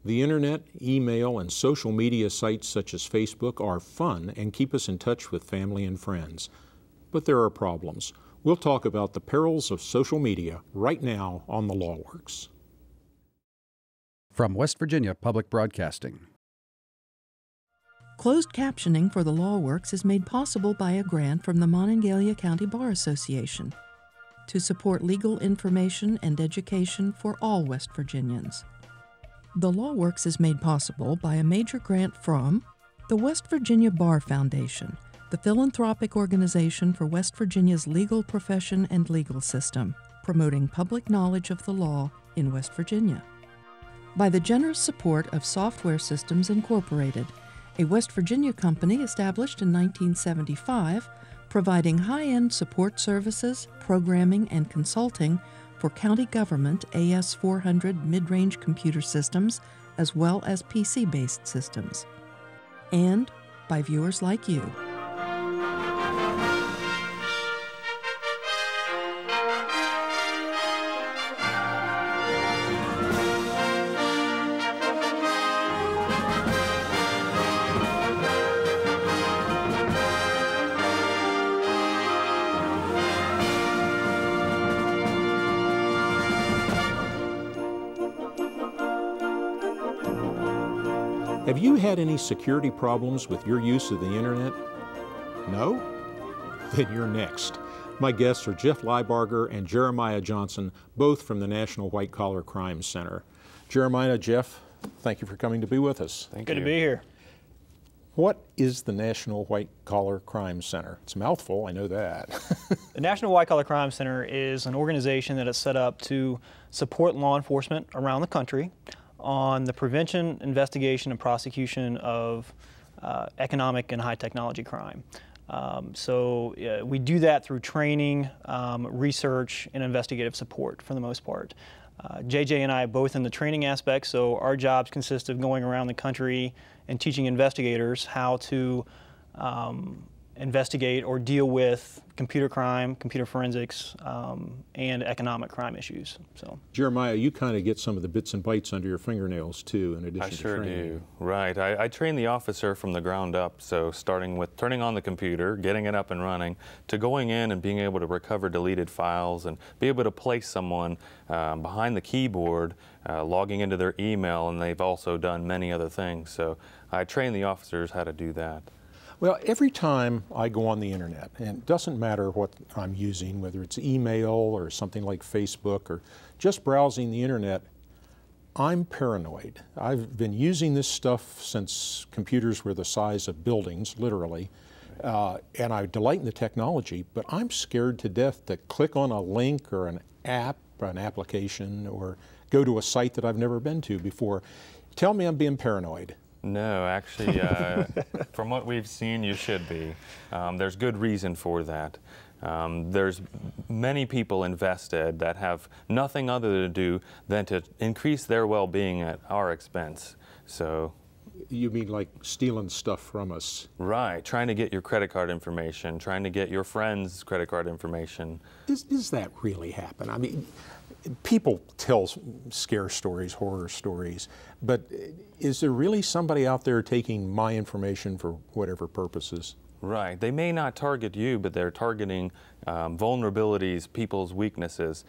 The internet, email, and social media sites such as Facebook are fun and keep us in touch with family and friends. But there are problems. We'll talk about the perils of social media right now on The Law Works. From West Virginia Public Broadcasting. Closed captioning for The Law Works is made possible by a grant from the Monongalia County Bar Association to support legal information and education for all West Virginians. The Law Works is made possible by a major grant from the West Virginia Bar Foundation, the philanthropic organization for West Virginia's legal profession and legal system, promoting public knowledge of the law in West Virginia. By the generous support of Software Systems Incorporated, a West Virginia company established in 1975, providing high-end support services, programming, and consulting for county government AS400 mid-range computer systems, as well as PC-based systems. And by viewers like you. Have you had any security problems with your use of the internet? No? Then you're next. My guests are Jeff Liebarger and Jeremiah Johnson, both from the National White Collar Crime Center. Jeremiah, Jeff, thank you for coming to be with us. Good to be here. What is the National White Collar Crime Center? It's a mouthful, I know that. The National White Collar Crime Center is an organization that is set up to support law enforcement around the country on the prevention, investigation, and prosecution of economic and high technology crime. We do that through training, research, and investigative support for the most part. JJ and I are both in the training aspect, so our jobs consist of going around the country and teaching investigators how to investigate or deal with computer crime, computer forensics, and economic crime issues. So, Jeremiah, you kind of get some of the bits and bytes under your fingernails too, in addition to training. I sure do. Right. I train the officer from the ground up, so starting with turning on the computer, getting it up and running, to going in and being able to recover deleted files and be able to place someone behind the keyboard, logging into their email, and they've also done many other things. So I train the officers how to do that. Well, every time I go on the internet, and it doesn't matter what I'm using, whether it's email or something like Facebook or just browsing the internet, I'm paranoid. I've been using this stuff since computers were the size of buildings, literally, and I delight in the technology, but I'm scared to death to click on a link or an app or an application or go to a site that I've never been to before. Tell me I'm being paranoid. No, actually, from what we've seen, you should be. There's good reason for that. There's many people invested that have nothing other to do than to increase their well-being at our expense. So, you mean like stealing stuff from us? Right, trying to get your credit card information, trying to get your friends' credit card information. Does that really happen? I mean, people tell scare stories, horror stories, but is there really somebody out there taking my information for whatever purposes? Right. They may not target you, but they're targeting vulnerabilities, people's weaknesses.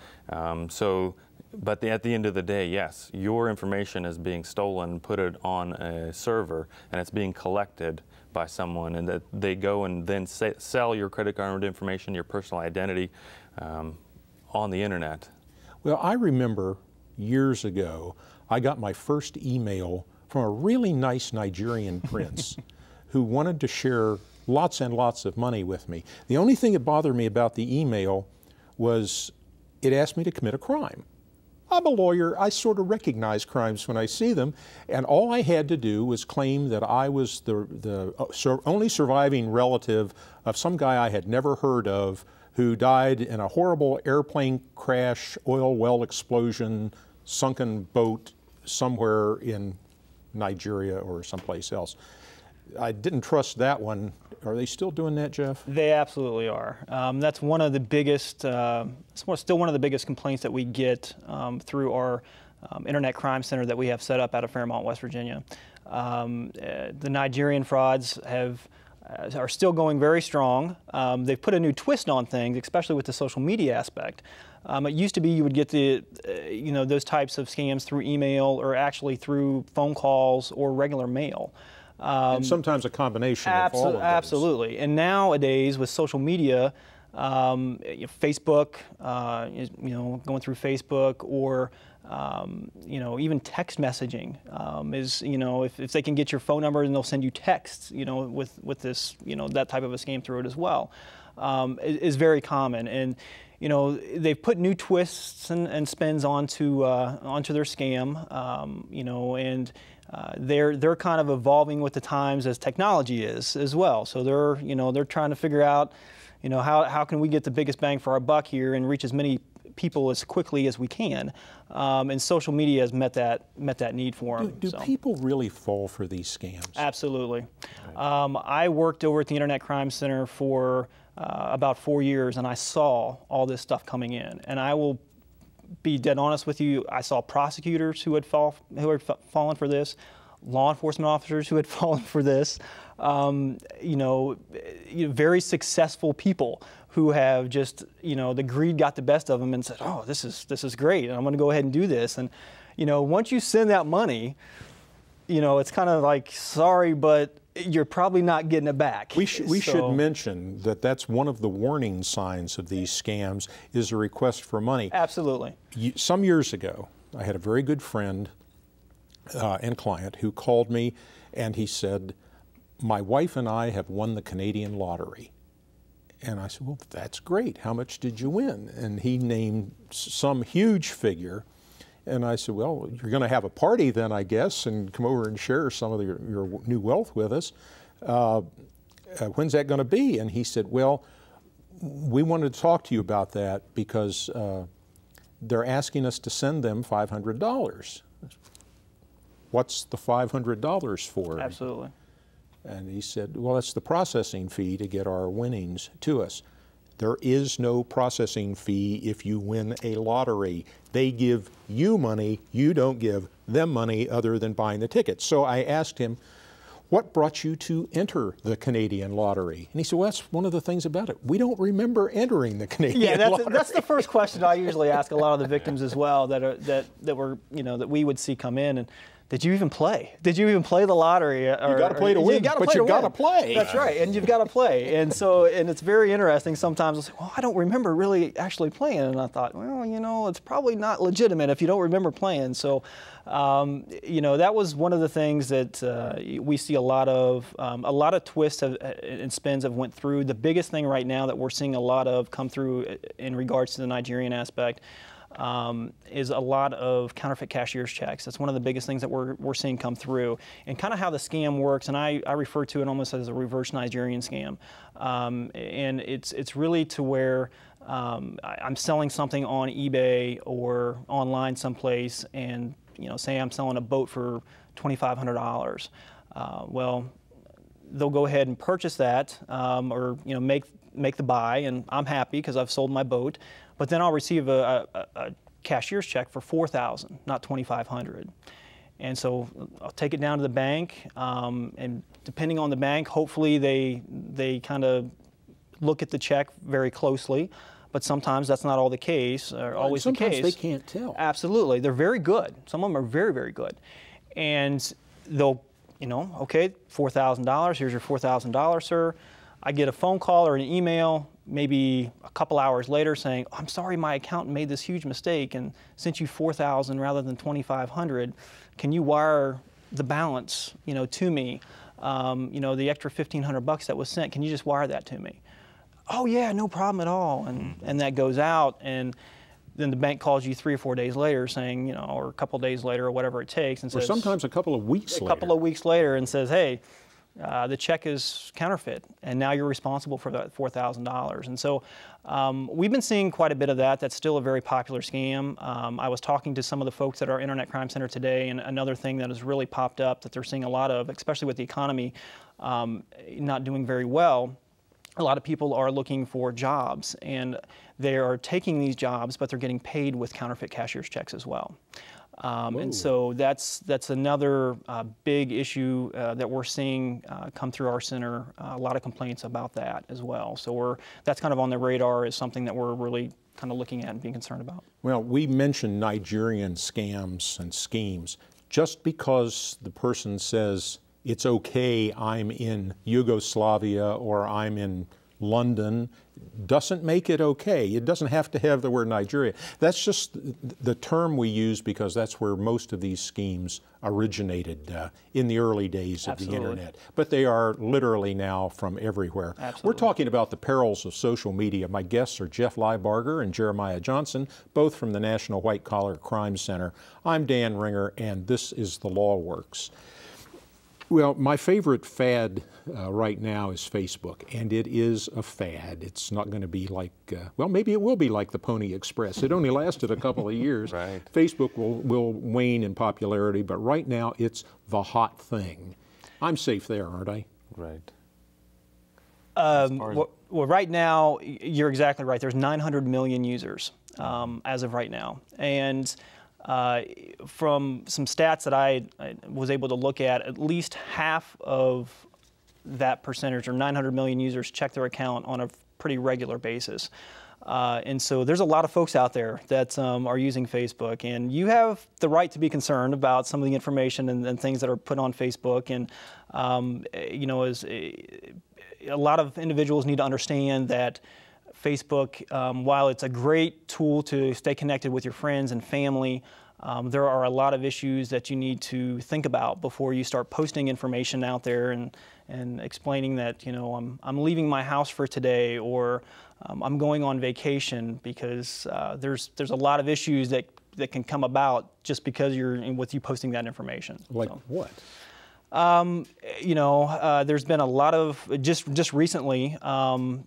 But at the end of the day, yes, your information is being stolen, put it on a server, and it's being collected by someone, and that they go and then sell your credit card information, your personal identity on the internet. Well, I remember years ago, I got my first email from a really nice Nigerian prince who wanted to share lots and lots of money with me. The only thing that bothered me about the email was it asked me to commit a crime. I'm a lawyer, I sort of recognize crimes when I see them, and all I had to do was claim that I was the only surviving relative of some guy I had never heard of who died in a horrible airplane crash, oil well explosion, sunken boat somewhere in Nigeria or someplace else. I didn't trust that one. Are they still doing that, Jeff? They absolutely are. That's one of the biggest, still one of the biggest complaints that we get through our internet crime center that we have set up out of Fairmont, West Virginia. The Nigerian frauds are still going very strong. They've put a new twist on things, especially with the social media aspect. It used to be you would get those types of scams through email or actually through phone calls or regular mail. And sometimes a combination of all of those. Absolutely. And nowadays with social media, Facebook, going through Facebook, or even text messaging is, if they can get your phone number, then they'll send you texts, with this, that type of a scam through it as well, is very common. And they've put new twists and spins onto their scam, and they're kind of evolving with the times as technology is as well. So they're trying to figure out, how can we get the biggest bang for our buck here and reach as many people as quickly as we can, and social media has met that need for them. Do people really fall for these scams? Absolutely. I worked over at the Internet Crime Center for about 4 years, and I saw all this stuff coming in. And I will be dead honest with you, I saw prosecutors who had fallen for this, law enforcement officers who had fallen for this, very successful people who have just, the greed got the best of them and said, oh, this is great, and I'm going to go ahead and do this. And, once you send that money, it's kind of like, sorry, but you're probably not getting it back. We should mention that that's one of the warning signs of these scams is a request for money. Absolutely. Some years ago, I had a very good friend and client who called me, and he said, my wife and I have won the Canadian lottery. And I said, well, that's great. How much did you win? And he named some huge figure. And I said, well, you're going to have a party then, I guess, and come over and share some of your new wealth with us. When's that going to be? And he said, well, we wanted to talk to you about that because they're asking us to send them $500. What's the $500 for? Absolutely. And he said, well, that's the processing fee to get our winnings to us. There is no processing fee if you win a lottery. They give you money, you don't give them money other than buying the tickets. So I asked him, what brought you to enter the Canadian lottery? And he said, well, that's one of the things about it. We don't remember entering the Canadian lottery. That's the first question I usually ask a lot of the victims as well that we would see come in. And did you even play? Did you even play the lottery? You got to play to win, but you got to play. That's right, and you've got to play. And it's very interesting. Sometimes I'll say, well, I don't remember really actually playing. And I thought, well, it's probably not legitimate if you don't remember playing. So, that was one of the things that we see a lot of twists and spins have went through. The biggest thing right now that we're seeing a lot of come through in regards to the Nigerian aspect is a lot of counterfeit cashier's checks. That's one of the biggest things that we're seeing come through. And kind of how the scam works, and I refer to it almost as a reverse Nigerian scam. And it's really to where I'm selling something on eBay or online someplace, and say I'm selling a boat for $2,500. Well, they'll go ahead and purchase that, or make the buy, and I'm happy because I've sold my boat. But then I'll receive a cashier's check for $4,000, not $2,500. And so I'll take it down to the bank, and depending on the bank, hopefully they kind of look at the check very closely. But sometimes that's not all the case, or always the case. Sometimes they can't tell. Absolutely. They're very good. Some of them are very, very good. And they'll, okay, $4,000, here's your $4,000, sir. I get a phone call or an email maybe a couple hours later saying, oh, I'm sorry, my accountant made this huge mistake and sent you $4,000 rather than $2,500. Can you wire the balance, to me? The extra $1,500 that was sent, can you just wire that to me? Oh yeah, no problem at all. And that goes out, and then the bank calls you 3 or 4 days later saying, or a couple days later or whatever it takes, and says, or sometimes a couple of weeks later, and says, hey, the check is counterfeit, and now you're responsible for that $4,000. And so we've been seeing quite a bit of that. That's still a very popular scam. I was talking to some of the folks at our Internet Crime Center today, and another thing that has really popped up that they're seeing a lot of, especially with the economy not doing very well, a lot of people are looking for jobs, and they are taking these jobs, but they're getting paid with counterfeit cashier's checks as well. And so that's another big issue that we're seeing come through our center. A lot of complaints about that as well. So that's kind of on the radar as something that we're really kind of looking at and being concerned about. Well, we mentioned Nigerian scams and schemes. Just because the person says, it's okay, I'm in Yugoslavia or I'm in London, doesn't make it okay. It doesn't have to have the word Nigeria. That's just the term we use because that's where most of these schemes originated in the early days of the internet. But they are literally now from everywhere. Absolutely. We're talking about the perils of social media. My guests are Jeff Liebarger and Jeremiah Johnson, both from the National White Collar Crime Center. I'm Dan Ringer, and this is The Law Works. Well, my favorite fad right now is Facebook, and it is a fad. It's not going to be like, well, maybe it will be like the Pony Express. It only lasted a couple of years. Right. Facebook will wane in popularity, but right now it's the hot thing. I'm safe there, aren't I? Right. Well, right now, you're exactly right. There's 900 million users as of right now. And from some stats that I was able to look at least half of that percentage, or 900 million users, check their account on a pretty regular basis. And so there's a lot of folks out there that are using Facebook, and you have the right to be concerned about some of the information and things that are put on Facebook. And you know, a lot of individuals need to understand that Facebook, while it's a great tool to stay connected with your friends and family, there are a lot of issues that you need to think about before you start posting information out there and explaining that, you know, I'm leaving my house for today, or I'm going on vacation, because there's a lot of issues that can come about just because with you posting that information. Like what? You know, there's been a lot of, just recently,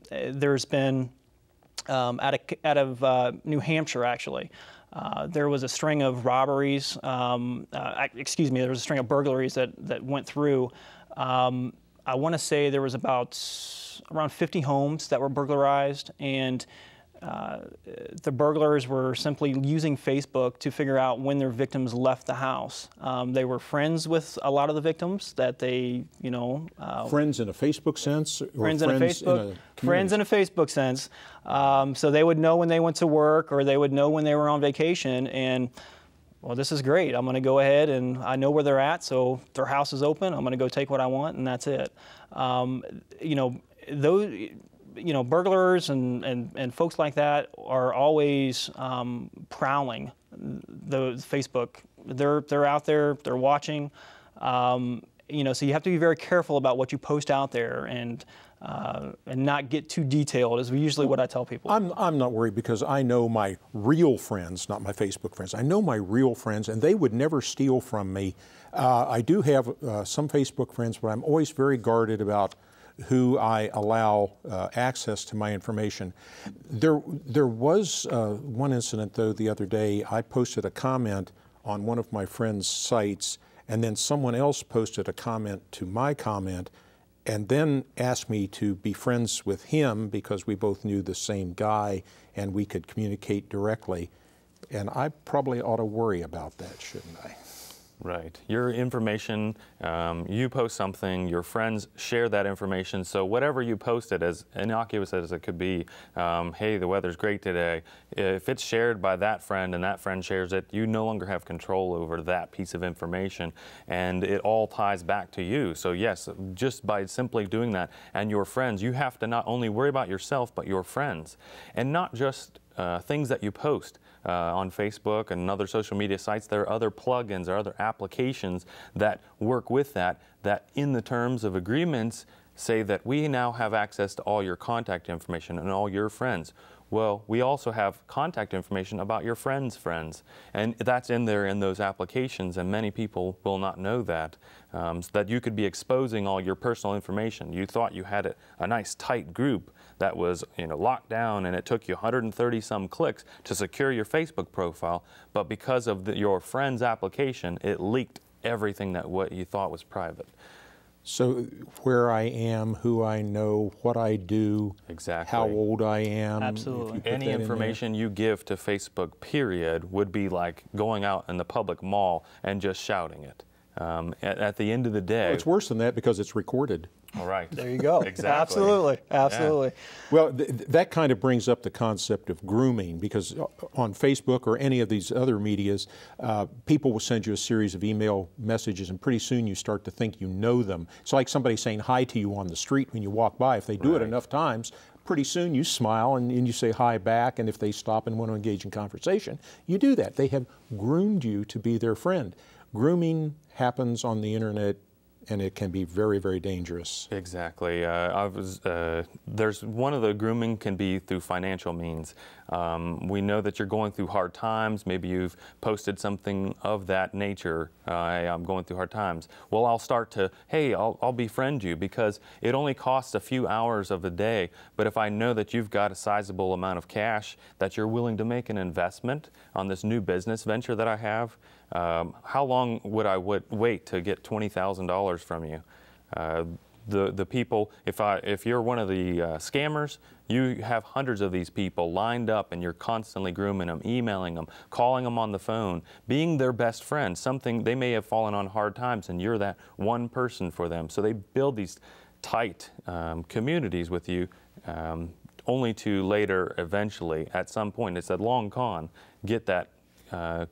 there's been out of New Hampshire, actually. There was a string of robberies, excuse me, there was a string of burglaries that went through. I want to say there was around 50 homes that were burglarized, and the burglars were simply using Facebook to figure out when their victims left the house. They were friends with a lot of the victims that they, you know... friends in a Facebook sense? Or friends in a Facebook sense. So they would know when they went to work, or they would know when they were on vacation, and, well, this is great. I'm going to go ahead, and I know where they're at, so their house is open. I'm going to go take what I want, and that's it. You know, those... You know, burglars and folks like that are always prowling the Facebook. They're out there. They're watching. You know, so you have to be very careful about what you post out there, and not get too detailed, is usually what I tell people. I'm not worried, because I know my real friends, not my Facebook friends. I know my real friends, and they would never steal from me. I do have some Facebook friends, but I'm always very guarded about who I allow access to my information. There was one incident, though, the other day. I posted a comment on one of my friend's sites, and then someone else posted a comment to my comment, and then asked me to be friends with him because we both knew the same guy and we could communicate directly. And I probably ought to worry about that, shouldn't I? Right. Your information, you post something, your friends share that information, so whatever you posted, as innocuous as it could be, hey, the weather's great today, if it's shared by that friend and that friend shares it, you no longer have control over that piece of information, and it all ties back to you. So yes, just by simply doing that, and your friends, you have to not only worry about yourself, but your friends, and not just things that you post. On Facebook and other social media sites, there are other plugins or other applications that work with that in the terms of agreements say that we now have access to all your contact information and all your friends. Well, we also have contact information about your friends' friends, and that's in there in those applications, and many people will not know that, so that you could be exposing all your personal information. You thought you had a nice tight group that was, you know, locked down, and it took you 130 some clicks to secure your Facebook profile, but because of your friend's application, it leaked everything that what you thought was private. So where I am, who I know, what I do, Exactly. how old I am. Absolutely. Any information you give to Facebook, period, would be like going out in the public mall and just shouting it. At the end of the day... Well, it's worse than that because it's recorded. All right. There you go. Exactly. Absolutely. Absolutely. Yeah. Well, that kind of brings up the concept of grooming, because on Facebook or any of these other medias, people will send you a series of email messages, and pretty soon you start to think you know them. It's like somebody saying hi to you on the street when you walk by. If they do it enough times, pretty soon you smile and you say hi back, and if they stop and want to engage in conversation, you do that. They have groomed you to be their friend. Grooming happens on the internet, and it can be very, very dangerous. Exactly. There's one of the grooming can be through financial means. We know that you're going through hard times. Maybe you've posted something of that nature. Hey, I'm going through hard times. Well, I'll start to, hey, I'll befriend you, because it only costs a few hours of the day. But if I know that you've got a sizable amount of cash, that you're willing to make an investment on this new business venture that I have, how long would I wait to get $20,000 from you? The people, if you're one of the scammers, you have hundreds of these people lined up, and you're constantly grooming them, emailing them, calling them on the phone, being their best friend. Something they may have fallen on hard times, and you're that one person for them. So they build these tight communities with you, only to later, eventually, at some point, it's a long con, get that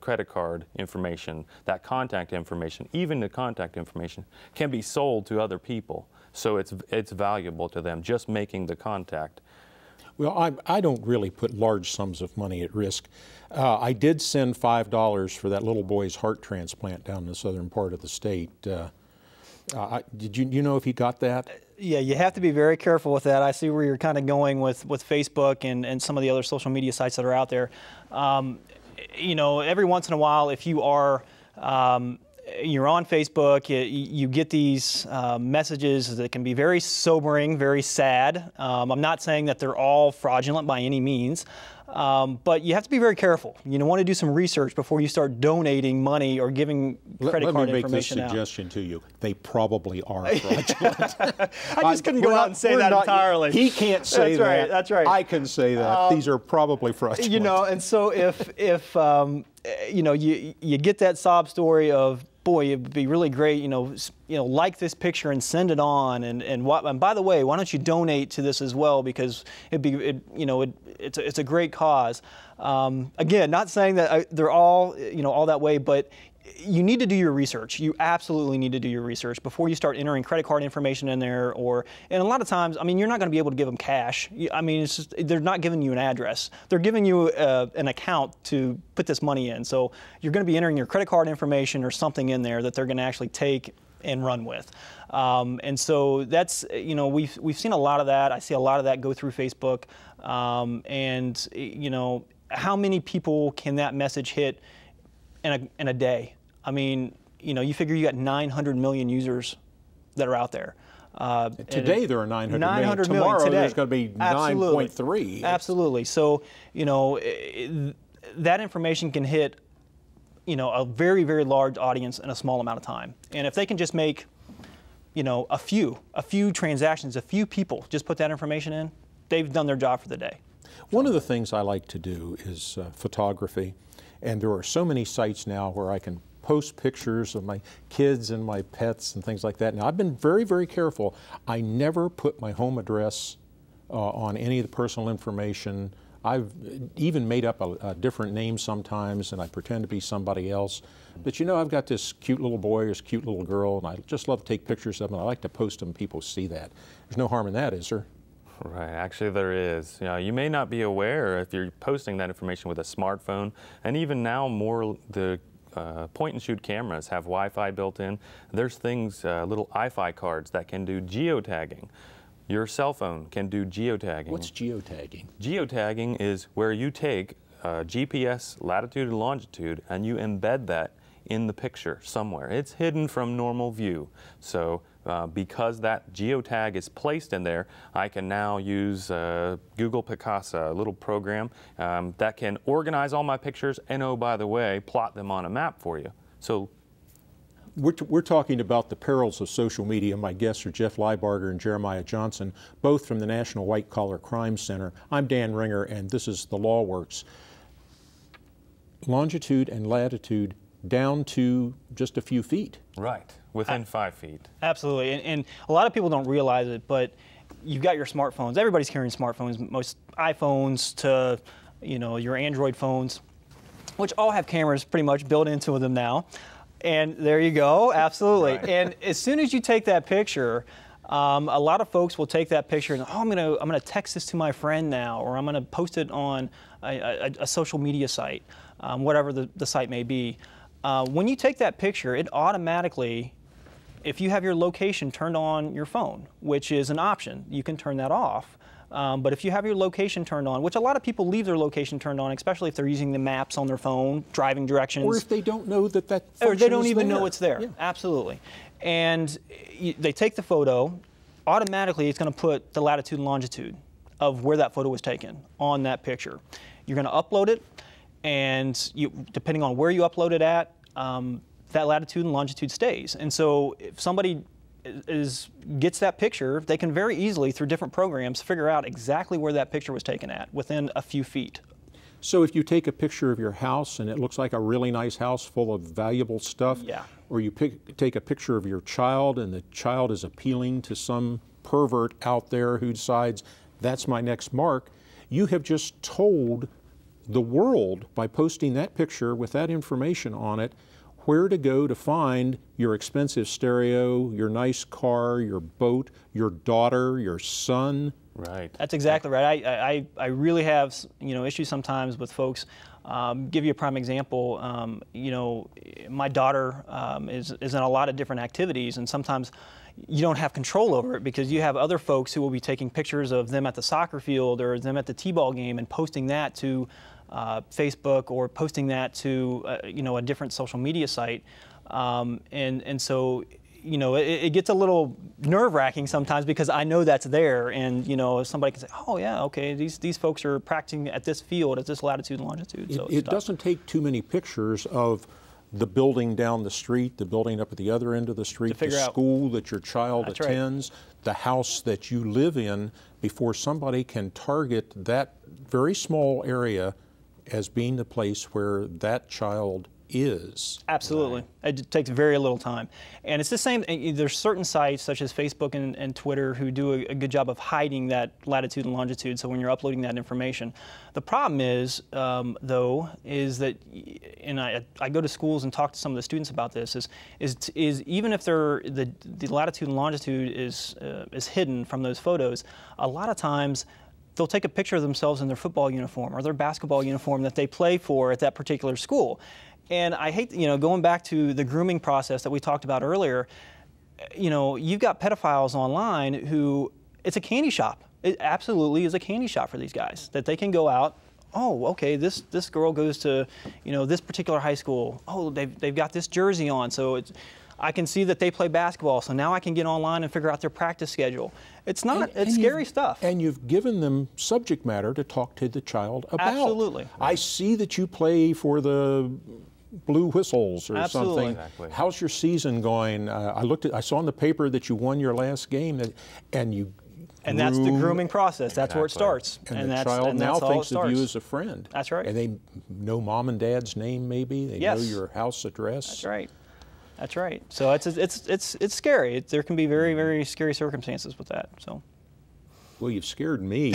credit card information, that contact information, even the contact information can be sold to other people. So it's valuable to them, just making the contact. Well, I don't really put large sums of money at risk. I did send $5 for that little boy's heart transplant down in the southern part of the state. Did you know if he got that? Yeah, you have to be very careful with that. I see where you're kind of going with Facebook and some of the other social media sites that are out there. You know, every once in a while, if you are you're on Facebook, you get these messages that can be very sobering, very sad. I'm not saying that they're all fraudulent by any means, but you have to be very careful. You want to do some research before you start donating money or giving credit card information out. Let me make this suggestion to you. They probably are fraudulent. I just couldn't go out and say that entirely. He can't say that. That's right. I can say that. These are probably fraudulent. You know, and so if you know, you get that sob story of, boy, it'd be really great, like this picture and send it on, and by the way, why don't you donate to this as well, because it's a great cause. Again, not saying that they're all all that way, but you need to do your research. You absolutely need to do your research before you start entering credit card information in there, and a lot of times, I mean, you're not going to be able to give them cash. I mean, it's just, they're not giving you an address. They're giving you an account to put this money in. So you're going to be entering your credit card information or something in there that they're going to actually take and run with. And so that's, we've seen a lot of that. I see a lot of that go through Facebook. How many people can that message hit in a day? I mean, you figure you got 900 million users that are out there. Today there are 900 million. Tomorrow today. There's going to be 9.3. Absolutely. So, that information can hit, a very, very large audience in a small amount of time. And if they can just make, a few transactions, a few people just put that information in, they've done their job for the day. One of the things I like to do is photography. And there are so many sites now where I can post pictures of my kids and my pets and things like that. Now, I've been very, very careful. I never put my home address on any of the personal information. I've even made up a different name sometimes, and I pretend to be somebody else. But I've got this cute little boy or this cute little girl, and I just love to take pictures of them. I like to post them, people see that. There's no harm in that, is there? Right, actually there is. You may not be aware if you're posting that information with a smartphone, and even now more the point-and-shoot cameras have Wi-Fi built in. There's things, little Wi-Fi cards that can do geotagging. Your cell phone can do geotagging. What's geotagging? Geotagging is where you take GPS latitude and longitude and you embed that in the picture somewhere. It's hidden from normal view. So because that geotag is placed in there, I can now use Google Picasa, a little program that can organize all my pictures and, oh, by the way, plot them on a map for you. So We're talking about the perils of social media. My guests are Jeff Liebarger and Jeremiah Johnson, both from the National White Collar Crime Center. I'm Dan Ringer, and this is The Law Works. Longitude and latitude down to just a few feet. Right, within 5 feet. Absolutely, and a lot of people don't realize it, but you've got your smartphones. Everybody's carrying smartphones, most iPhones to, your Android phones, which all have cameras pretty much built into them now. And there you go, absolutely. Right. And as soon as you take that picture, a lot of folks will take that picture and, I'm gonna text this to my friend now, or I'm gonna post it on a social media site, whatever the site may be. When you take that picture, it automatically, if you have your location turned on your phone, which is an option, you can turn that off. But if you have your location turned on, which a lot of people leave their location turned on, especially if they're using the maps on their phone, driving directions. Or if they don't know that function or they don't is even there. know it's there. Yeah. Absolutely. And they take the photo, automatically it's going to put the latitude and longitude of where that photo was taken on that picture. You're going to upload it, and depending on where you upload it at, that latitude and longitude stays. And so if somebody gets that picture, they can very easily, through different programs, figure out exactly where that picture was taken at within a few feet. So if you take a picture of your house and it looks like a really nice house full of valuable stuff, Yeah. or you take a picture of your child and the child is appealing to some pervert out there who decides, that's my next mark, you have just told the world, by posting that picture with that information on it, where to go to find your expensive stereo, your nice car, your boat, your daughter, your son. Right. That's exactly right. I really have issues sometimes with folks. Give you a prime example. My daughter is in a lot of different activities, and sometimes you don't have control over it because you have other folks who will be taking pictures of them at the soccer field or them at the t-ball game and posting that to Facebook or posting that to a different social media site, and so it gets a little nerve-wracking sometimes because I know that's there, and somebody can say, oh yeah, okay, these folks are practicing at this field at this latitude and longitude. So it doesn't take too many pictures of the building down the street, the building up at the other end of the street, the school that your child attends, the house that you live in, before somebody can target that very small area as being the place where that child is. Absolutely. Right. It takes very little time. And it's the same, there's certain sites such as Facebook and Twitter who do a good job of hiding that latitude and longitude, so when you're uploading that information. The problem is, though, is that, and I go to schools and talk to some of the students about this, is even if the latitude and longitude is hidden from those photos, a lot of times they'll take a picture of themselves in their football uniform or their basketball uniform that they play for at that particular school. And I hate, going back to the grooming process that we talked about earlier, you've got pedophiles online who, it's a candy shop. It absolutely is a candy shop for these guys, that they can go out, oh, okay, this girl goes to, this particular high school. Oh, they've got this jersey on, so I can see that they play basketball, so now I can get online and figure out their practice schedule. It's scary stuff. And you've given them subject matter to talk to the child about. Absolutely. I see that you play for the Blue Whistles or something. Exactly. How's your season going? I saw in the paper that you won your last game, and that's the grooming process. That's where it starts. And the child now thinks of you as a friend. That's right. And they know mom and dad's name, maybe. They know your house address. That's right. That's right. So it's scary. There can be very, very scary circumstances with that. So. Well, you've scared me.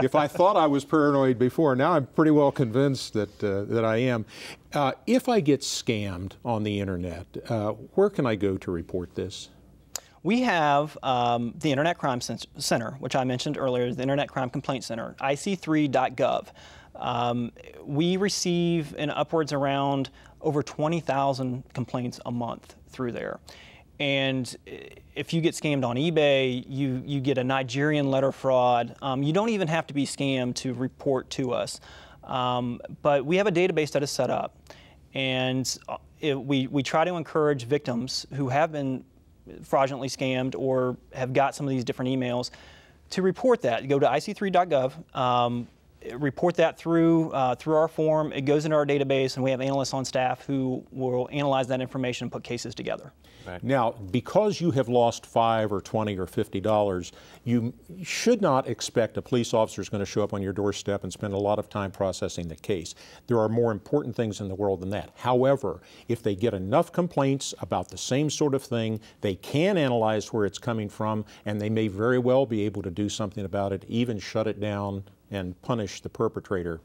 If I thought I was paranoid before, now I'm pretty well convinced that I am. If I get scammed on the internet, where can I go to report this? We have the Internet Crime Center, which I mentioned earlier, the Internet Crime Complaint Center, ic3.gov. We receive upwards around over 20,000 complaints a month through there. And if you get scammed on eBay, you get a Nigerian letter fraud. You don't even have to be scammed to report to us. But we have a database that is set up. And we try to encourage victims who have been fraudulently scammed or have got some of these different emails to report that. You go to ic3.gov. report that through our form. It goes into our database, and we have analysts on staff who will analyze that information and put cases together. Right. Now, because you have lost $5 or $20 or $50, you should not expect a police officer is going to show up on your doorstep and spend a lot of time processing the case. There are more important things in the world than that. However, if they get enough complaints about the same sort of thing, they can analyze where it's coming from, and they may very well be able to do something about it, even shut it down and punish the perpetrator.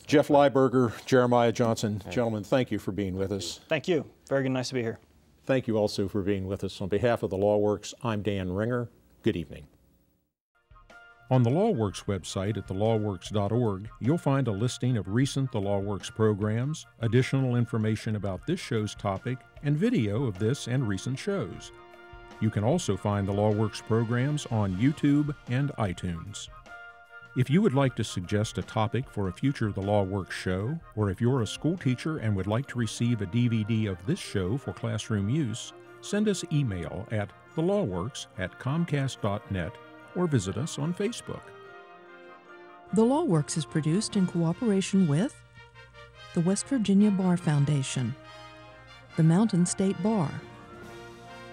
Jeff Lieberger, Jeremiah Johnson, gentlemen, thank you for being with us. Thank you. Very good. Nice to be here. Thank you also for being with us. On behalf of the LawWorks, I'm Dan Ringer. Good evening. On the LawWorks website at thelawworks.org, you'll find a listing of recent The LawWorks programs, additional information about this show's topic, and video of this and recent shows. You can also find the LawWorks programs on YouTube and iTunes. If you would like to suggest a topic for a future The LawWorks show, or if you're a school teacher and would like to receive a DVD of this show for classroom use, send us email at thelawworks@comcast.net or visit us on Facebook. The LawWorks is produced in cooperation with the West Virginia Bar Foundation, the Mountain State Bar,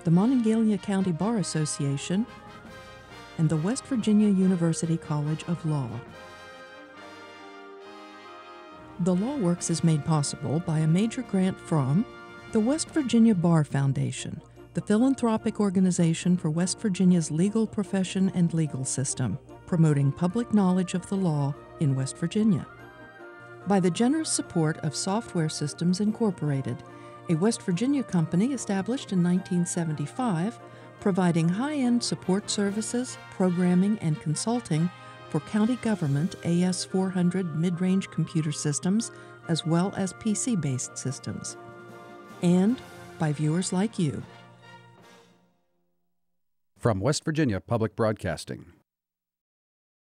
the Monongalia County Bar Association, and the West Virginia University College of Law. The LawWorks is made possible by a major grant from the West Virginia Bar Foundation, the philanthropic organization for West Virginia's legal profession and legal system, promoting public knowledge of the law in West Virginia. By the generous support of Software Systems Incorporated, a West Virginia company established in 1975, providing high-end support services, programming, and consulting for county government AS400 mid-range computer systems, as well as PC-based systems. And by viewers like you. From West Virginia Public Broadcasting.